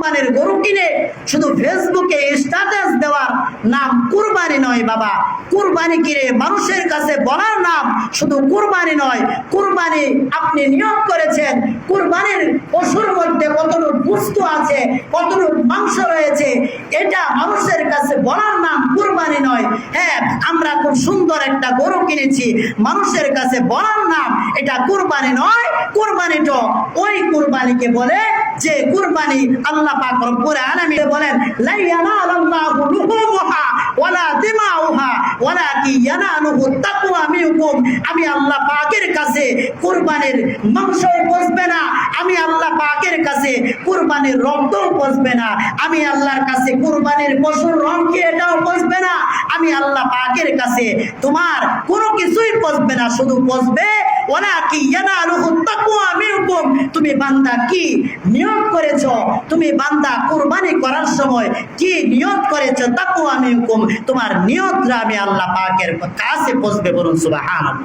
কুরবানির গরু কিনে শুধু ফেসবুকে স্ট্যাটাস দেওয়ার নাম কুরবানি নয় বাবা। কুরবানি কিনে মানুষের কাছে বলার নাম শুধু কুরবানি নয়। কুরবানি আপনি নিয়োগ করেছেন, কুরবানির পশুর মধ্যে কতটুকু বস্তু আছে, কতটুকু মাংস রয়েছে, এটা মানুষের কাছে বলার নাম কুরবানি নয়। হ্যাঁ, আমরা খুব সুন্দর একটা গরু কিনেছি, মানুষের কাছে বলার নাম এটা কুরবানি নয়। কুরবানি তো ওই কুরবানিকে বলে যে কুরবানি আল্লাহ পাক রব্বুল আলামিন বলেন, লা ইয়ানালাল্লাহু লুহুমুহা ওয়ালা দিমাউহা ওয়ালাকিন ইয়ানালুহু তাকওয়া মিনকুম। আমি আল্লাহ পাকের কাছে কুরবানির মাংস পচবে না, আমি আল্লাহ পাকের কাছে কুরবানির রক্তও পচবে না, আমি আল্লাহর কাছে কুরবানির পশুর রং কি এটাও পচবে না, আমি আল্লাহ পাকের কাছে তোমার কোনো কিছুই পচবে না, শুধু পচবে ওয়ালাকিন ইয়ানালুহু তাকওয়া মিনকুম। তুমি বান্দা কি নিয়ত করেছো, তুমি বান্দা কুরবানি করার সময় কি নিয়ত করেছো, তাকওয়া মিনকুম, তোমার নিয়তটা আমি আল্লাহ পাকের কাছে পৌঁছবে। বলুন সুবহানাল্লাহ।